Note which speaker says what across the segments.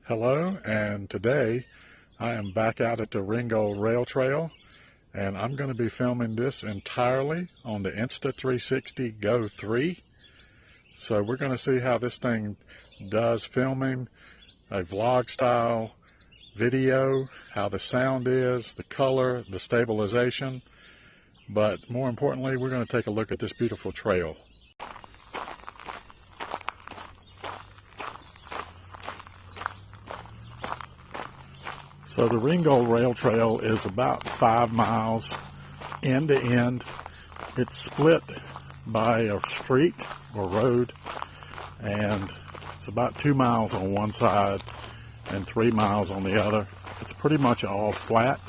Speaker 1: Hello, and today I am back out at the Ringgold Rail Trail, and I'm going to be filming this entirely on the Insta360 Go 3. So we're going to see how this thing does filming, a vlog style video, how the sound is, the color, the stabilization, but more importantly, we're going to take a look at this beautiful trail. So the Ringgold Rail Trail is about 5 miles end to end. It's split by a street or road, and it's about 2 miles on one side and 3 miles on the other. It's pretty much all flat,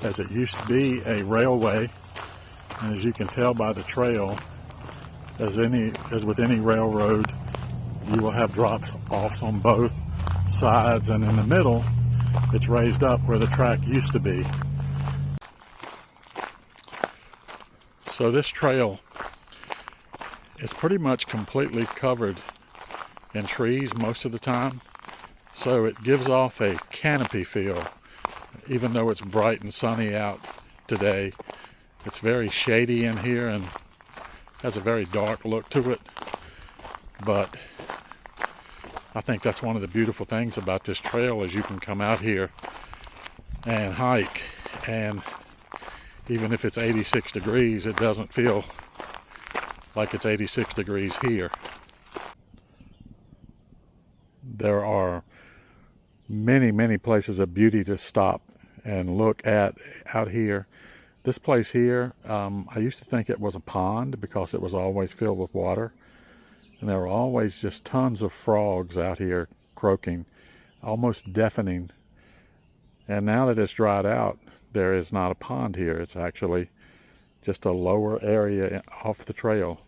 Speaker 1: as it used to be a railway, and as you can tell by the trail, as with any railroad, you will have drop-offs on both sides, and in the middle it's raised up where the track used to be. So this trail is pretty much completely covered in trees most of the time, so it gives off a canopy feel. Even though it's bright and sunny out today, it's very shady in here and has a very dark look to it, but I think that's one of the beautiful things about this trail, is you can come out here and hike, and even if it's 86 degrees, it doesn't feel like it's 86 degrees here. There are many places of beauty to stop and look at out here. This place here, I used to think it was a pond because it was always filled with water. And there were always just tons of frogs out here croaking, almost deafening. And now that it's dried out, there is not a pond here. It's actually just a lower area off the trail.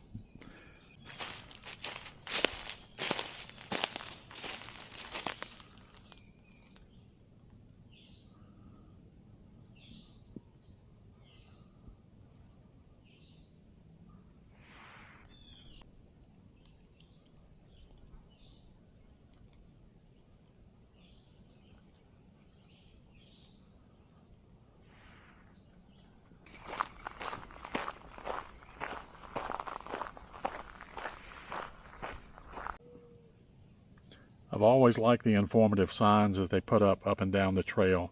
Speaker 1: I've always liked the informative signs that they put up and down the trail,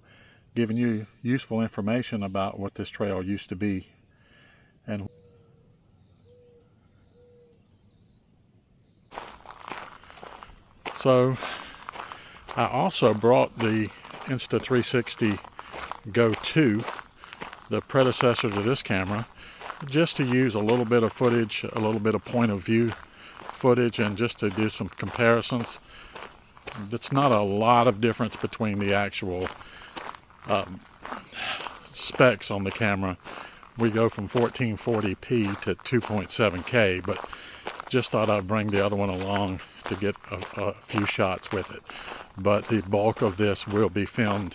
Speaker 1: giving you useful information about what this trail used to be. And so I also brought the Insta360 Go 2, the predecessor to this camera, just to use a little bit of footage, a little bit of point of view footage, and just to do some comparisons. It's not a lot of difference between the actual specs on the camera. We go from 1440p to 2.7K, but just thought I'd bring the other one along to get a few shots with it. But the bulk of this will be filmed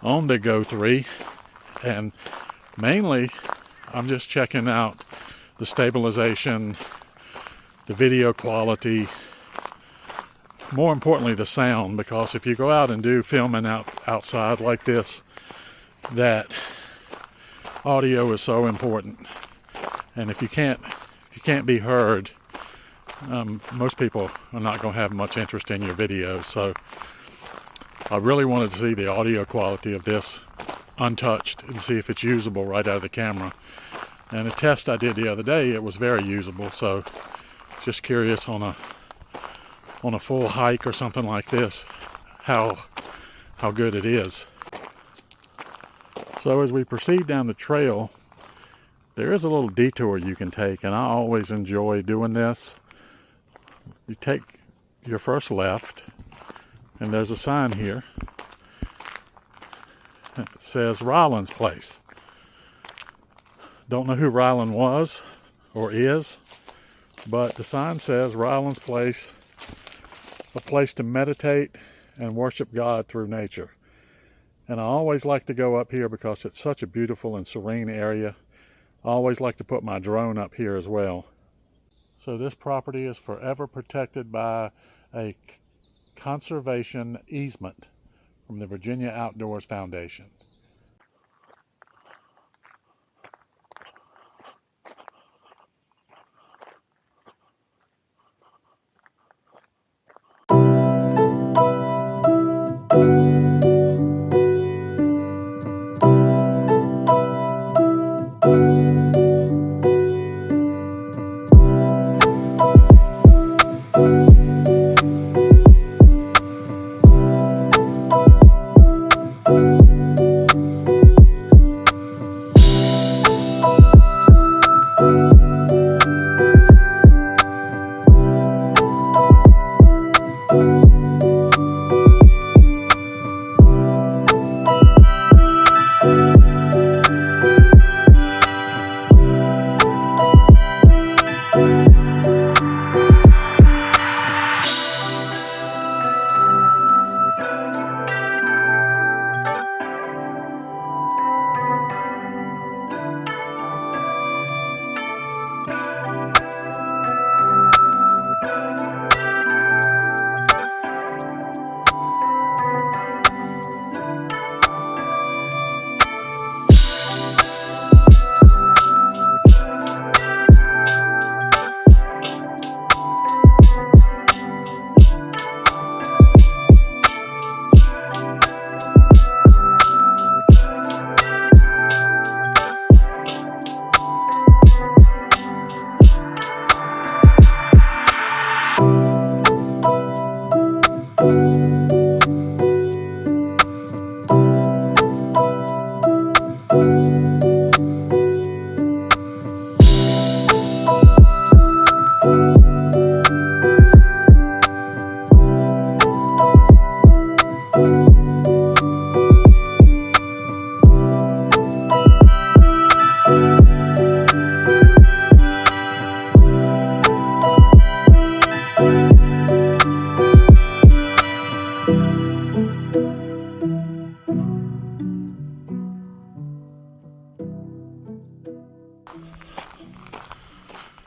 Speaker 1: on the Go 3, and mainly I'm just checking out the stabilization, the video quality, more importantly the sound, because if you go out and do filming outside like this, that audio is so important. And if you can't be heard, most people are not going to have much interest in your videos. So I really wanted to see the audio quality of this untouched and see if it's usable right out of the camera. And a test I did the other day, it was very usable. So just curious on a full hike or something like this, how good it is. So as we proceed down the trail, there is a little detour you can take, and I always enjoy doing this. You take your first left, and there's a sign here that says Ryland's Place. Don't know who Ryland was or is, but the sign says Ryland's Place, a place to meditate and worship God through nature. And I always like to go up here because it's such a beautiful and serene area. I always like to put my drone up here as well. So this property is forever protected by a conservation easement from the Virginia Outdoors Foundation.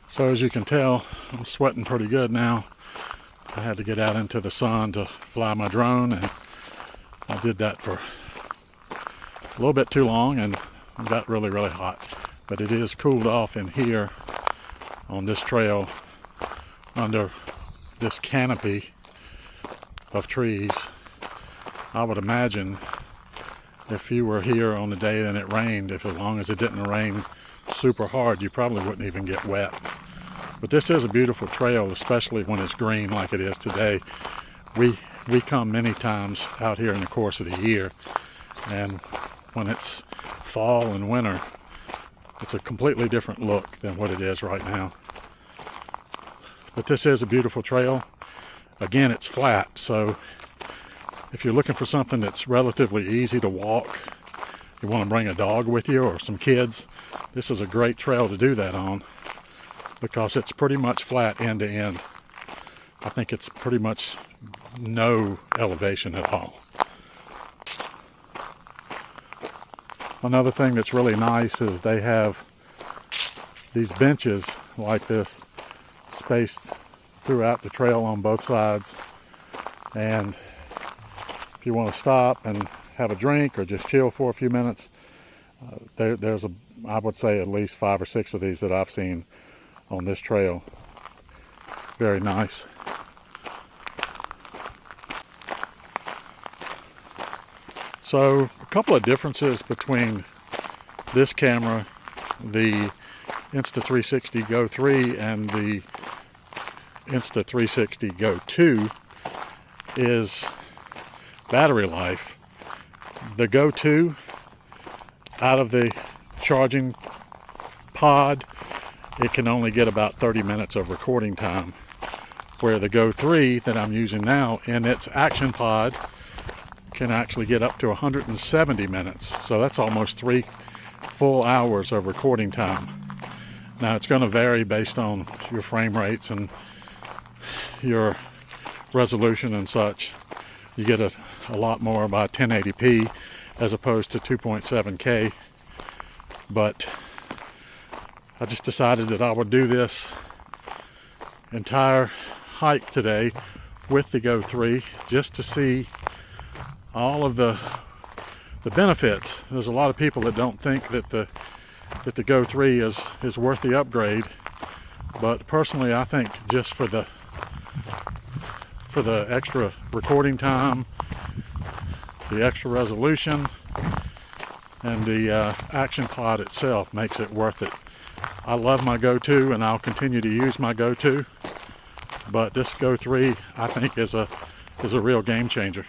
Speaker 1: So as you can tell, I'm sweating pretty good now. I had to get out into the sun to fly my drone, and I did that for a little bit too long and got really, really hot. But it is cooled off in here on this trail under this canopy of trees. I would imagine if you were here on the day that it rained, if as long as it didn't rain super hard, you probably wouldn't even get wet. But this is a beautiful trail, especially when it's green like it is today. We come many times out here in the course of the year, and when it's fall and winter, it's a completely different look than what it is right now. But this is a beautiful trail. Again, it's flat, so if you're looking for something that's relatively easy to walk, you want to bring a dog with you or some kids, this is a great trail to do that on, because it's pretty much flat end to end. I think it's pretty much no elevation at all. Another thing that's really nice is they have these benches like this spaced throughout the trail on both sides, and if you want to stop and have a drink or just chill for a few minutes, there's I would say at least 5 or 6 of these that I've seen on this trail. Very nice. So a couple of differences between this camera, the Insta360 Go 3 and the Insta360 Go 2, is battery life. The Go 2, out of the charging pod, it can only get about 30 minutes of recording time, where the Go 3 that I'm using now in its action pod can actually get up to 170 minutes. So that's almost 3 full hours of recording time. Now it's going to vary based on your frame rates and your resolution and such. You get a lot more by 1080p as opposed to 2.7K, but I just decided that I would do this entire hike today with the Go 3 just to see all of the benefits. There's a lot of people that don't think that the Go 3 is worth the upgrade, but personally I think just for the extra recording time, the extra resolution, and the action pod itself makes it worth it. I love my Go 2 and I'll continue to use my Go 2, but this Go 3 I think is a real game changer.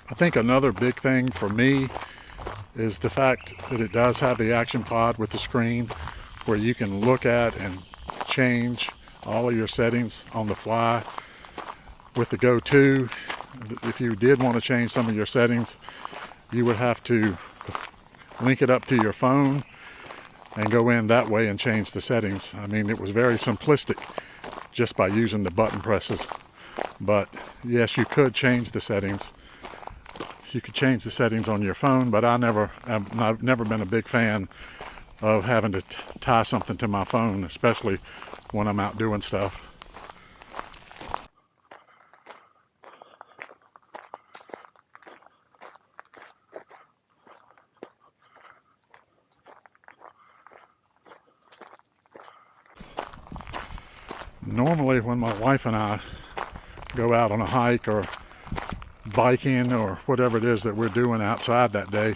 Speaker 1: I think another big thing for me is the fact that it does have the action pod with the screen where you can look at and change all of your settings on the fly. With the Go 2, if you did want to change some of your settings, you would have to link it up to your phone and go in that way and change the settings. I mean, it was very simplistic just by using the button presses. But yes, you could change the settings. You could change the settings on your phone, but I've never been a big fan of having to tie something to my phone, especially when I'm out doing stuff. Normally when my wife and I go out on a hike or biking or whatever it is that we're doing outside that day,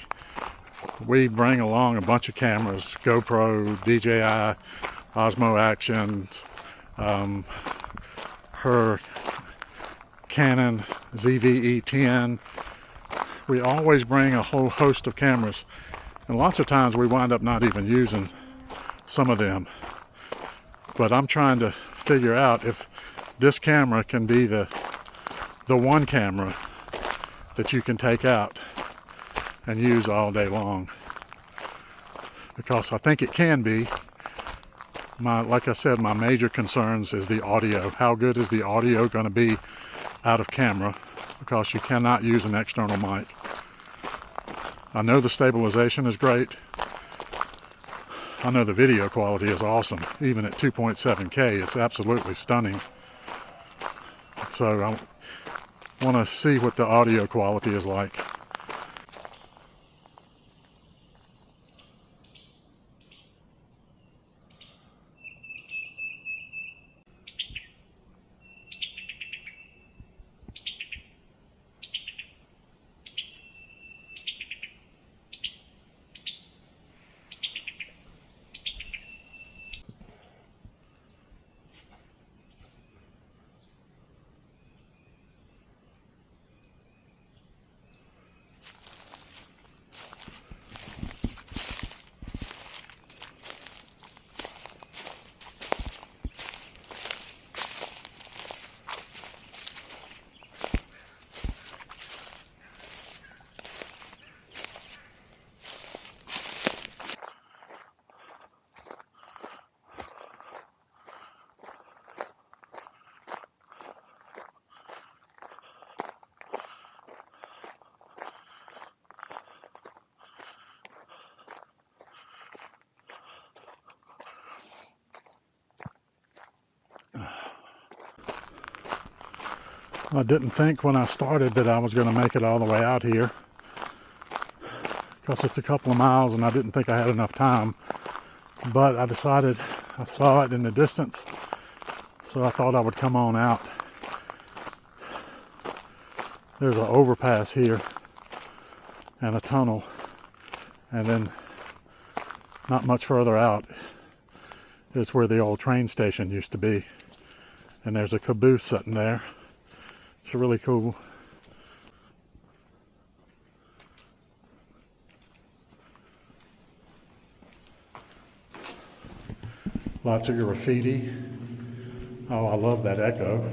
Speaker 1: we bring along a bunch of cameras: GoPro, DJI, Osmo Action, her Canon ZV-E10. We always bring a whole host of cameras, and lots of times we wind up not even using some of them. But I'm trying to figure out if this camera can be the one camera that you can take out and use all day long, because I think it can be. Like I said, my major concerns is the audio. How good is the audio going to be out of camera? Because you cannot use an external mic. I know the stabilization is great. I know the video quality is awesome. Even at 2.7K, it's absolutely stunning. So I want to see what the audio quality is like. I didn't think when I started that I was going to make it all the way out here, because it's a couple of miles and I didn't think I had enough time. But I decided, I saw it in the distance, so I thought I would come on out. There's an overpass here and a tunnel, and then not much further out is where the old train station used to be, and there's a caboose sitting there. It's really cool. Lots of graffiti. Oh, I love that echo.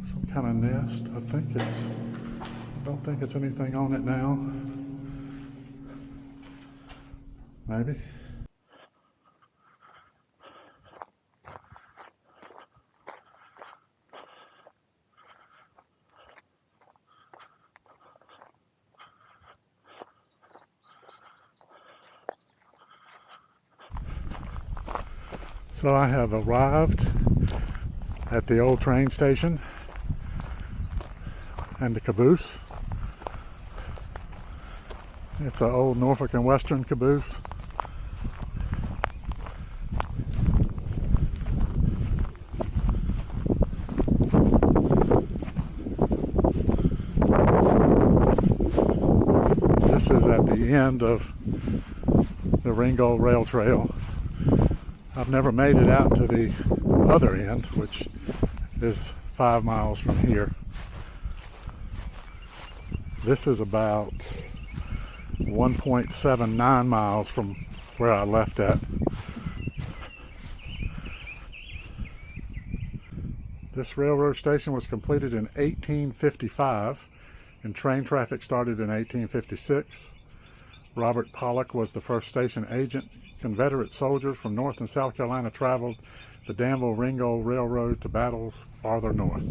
Speaker 1: Some kind of nest. I think it's Don't think it's anything on it now. Maybe. So I have arrived at the old train station and the caboose. It's an old Norfolk and Western caboose. This is at the end of the Ringgold Rail Trail. I've never made it out to the other end, which is 5 miles from here. This is about 1.79 miles from where I left at. This railroad station was completed in 1855 and train traffic started in 1856. Robert Pollock was the first station agent. Confederate soldiers from North and South Carolina traveled the Danville-Ringgold Railroad to battles farther north.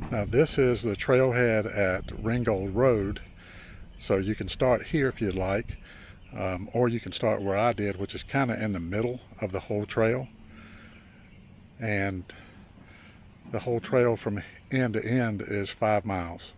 Speaker 1: Now this is the trailhead at Ringgold Road, so you can start here if you'd like, or you can start where I did, which is kind of in the middle of the whole trail. And the whole trail from end to end is 5 miles.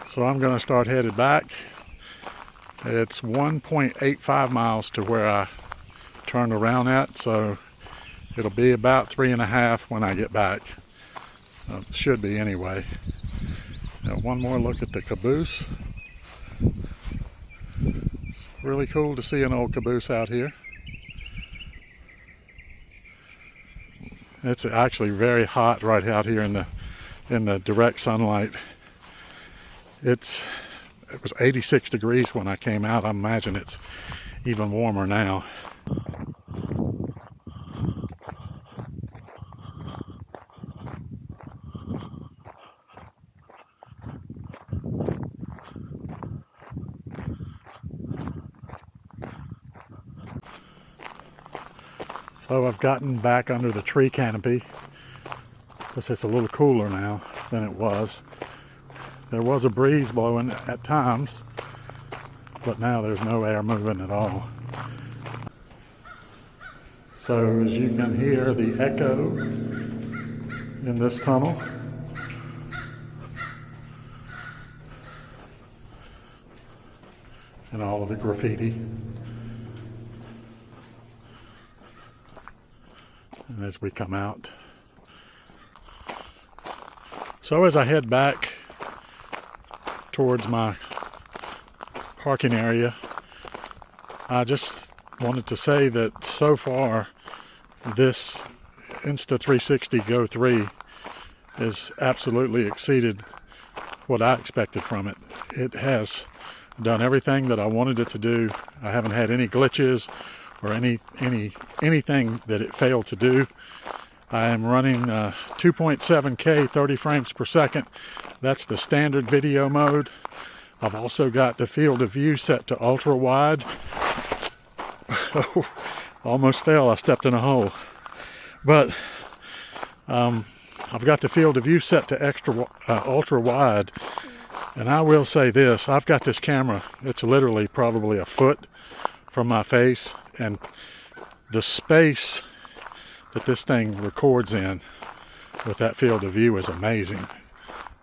Speaker 1: So I'm going to start headed back. It's 1.85 miles to where I turned around at, so it'll be about 3.5 when I get back. Should be anyway. Now, one more look at the caboose. It's really cool to see an old caboose out here. It's actually very hot right out here in the direct sunlight. It was 86 degrees when I came out. I imagine it's even warmer now. So I've gotten back under the tree canopy because it's a little cooler now than it was. There was a breeze blowing at times, but now there's no air moving at all. So as you can hear the echo in this tunnel. And all of the graffiti. And as we come out. So as I head back towards my parking area, I just wanted to say that so far this Insta360 Go 3 has absolutely exceeded what I expected from it. It has done everything that I wanted it to do. I haven't had any glitches or anything that it failed to do. I am running 2.7K 30 frames per second. That's the standard video mode. I've also got the field of view set to ultra wide. Almost fell, I stepped in a hole. But I've got the field of view set to ultra wide. And I will say this, I've got this camera, it's literally probably a foot from my face, and the space that this thing records in with that field of view is amazing.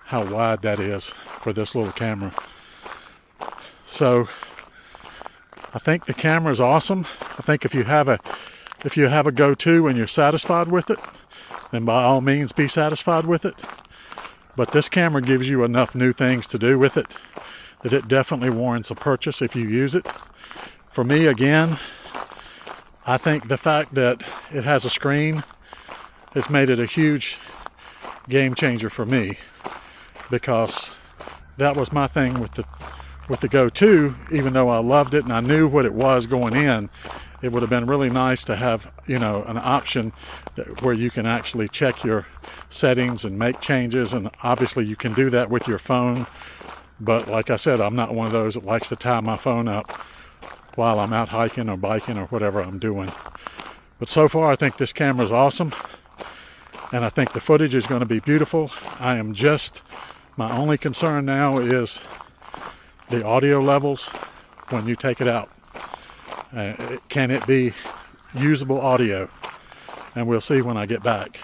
Speaker 1: How wide that is for this little camera. So I think the camera is awesome. I think if you have a Go 2 and you're satisfied with it, then by all means be satisfied with it. But this camera gives you enough new things to do with it that it definitely warrants a purchase if you use it. For me, again, I think the fact that it has a screen has made it a huge game changer for me, because that was my thing with the Go 2. Even though I loved it and I knew what it was going in, it would have been really nice to have, you know, an option where you can actually check your settings and make changes. And obviously you can do that with your phone. But like I said, I'm not one of those that likes to tie my phone up while I'm out hiking or biking or whatever I'm doing. But so far, I think this camera is awesome. And I think the footage is going to be beautiful. My only concern now is the audio levels when you take it out. Can it be usable audio? And we'll see when I get back.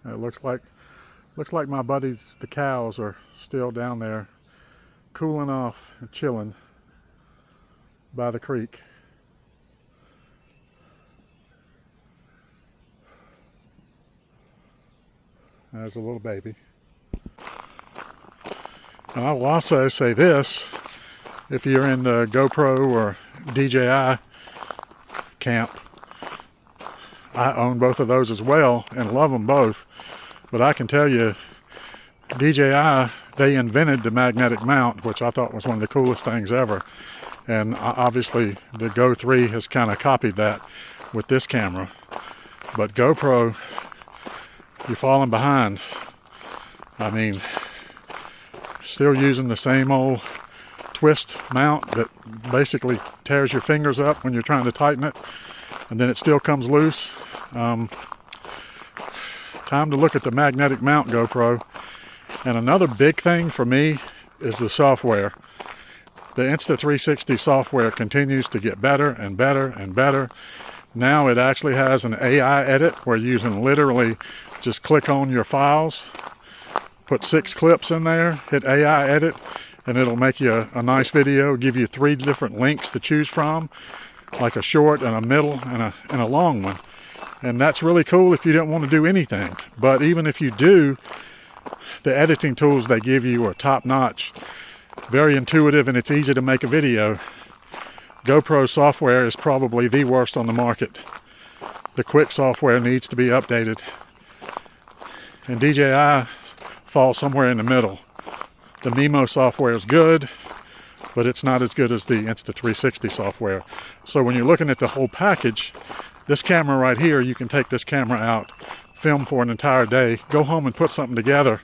Speaker 1: It looks like my buddies, the cows, are still down there cooling off and chilling by the creek. There's a little baby. And I will also say this, if you're in the GoPro or DJI camp, I own both of those as well and love them both. But I can tell you, DJI, they invented the magnetic mount, which I thought was one of the coolest things ever. And obviously the Go 3 has kind of copied that with this camera. But GoPro, you're falling behind. I mean, still using the same old twist mount that basically tears your fingers up when you're trying to tighten it, and then it still comes loose. Time to look at the magnetic mount, GoPro. And another big thing for me is the software. The Insta360 software continues to get better and better and better. Now it actually has an AI edit where you can literally just click on your files, put 6 clips in there, hit AI edit, and it'll make you a nice video, give you 3 different links to choose from, like a short and a middle and a long one. And that's really cool if you don't want to do anything. But even if you do, the editing tools they give you are top notch, very intuitive, and it's easy to make a video. GoPro software is probably the worst on the market. The Quick software needs to be updated. And DJI falls somewhere in the middle. The Mimo software is good, but it's not as good as the Insta360 software. So when you're looking at the whole package, this camera right here, you can take this camera out, film for an entire day, go home and put something together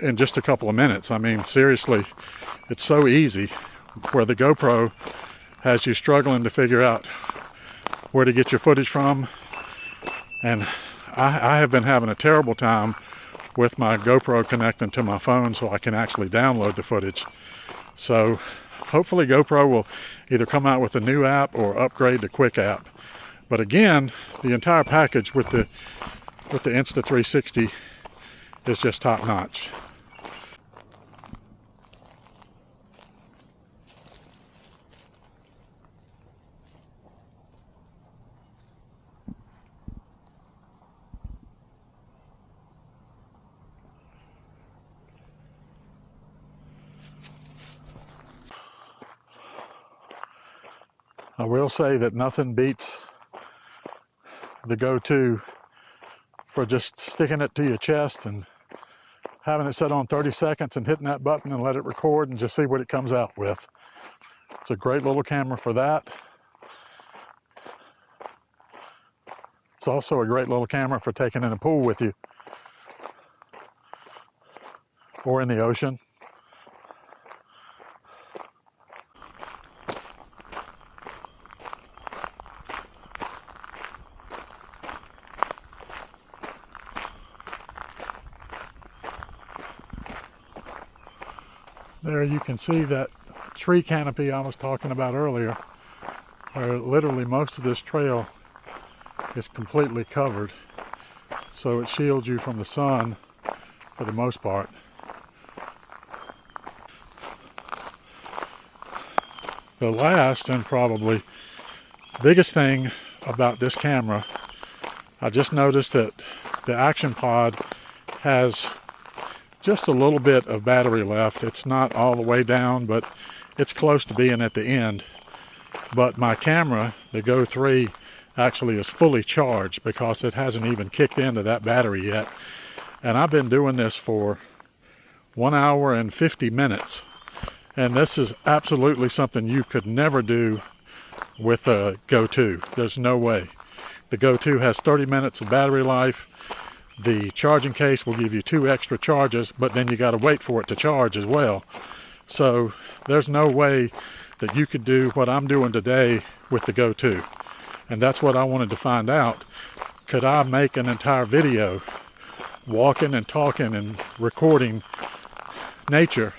Speaker 1: in just a couple of minutes. I mean, seriously, it's so easy, where the GoPro has you struggling to figure out where to get your footage from. And I have been having a terrible time with my GoPro connecting to my phone so I can actually download the footage. So hopefully GoPro will either come out with a new app or upgrade the Quick app. But again, the entire package with the Insta360 is just top notch. I will say that nothing beats the Go 2 for just sticking it to your chest and having it set on 30 seconds and hitting that button and let it record and just see what it comes out with. It's a great little camera for that. It's also a great little camera for taking in a pool with you or in the ocean. There you can see that tree canopy I was talking about earlier, where literally most of this trail is completely covered, so it shields you from the sun for the most part. The last and probably biggest thing about this camera, I just noticed that the action pod has just a little bit of battery left. It's not all the way down, but it's close to being at the end. But my camera, the Go 3, actually is fully charged because it hasn't even kicked into that battery yet. And I've been doing this for 1 hour and 50 minutes. And this is absolutely something you could never do with a Go 2. There's no way. The Go 2 has 30 minutes of battery life. The charging case will give you 2 extra charges, but then you got to wait for it to charge as well. So there's no way that you could do what I'm doing today with the Go 2. And that's what I wanted to find out. Could I make an entire video walking and talking and recording nature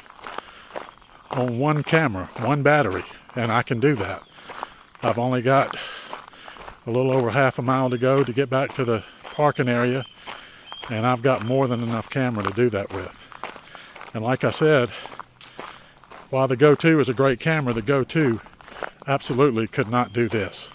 Speaker 1: on one camera, one battery? And I can do that. I've only got a little over half a mile to go to get back to the parking area, and I've got more than enough camera to do that with. And like I said, while the Go 2 is a great camera, the Go 2 absolutely could not do this.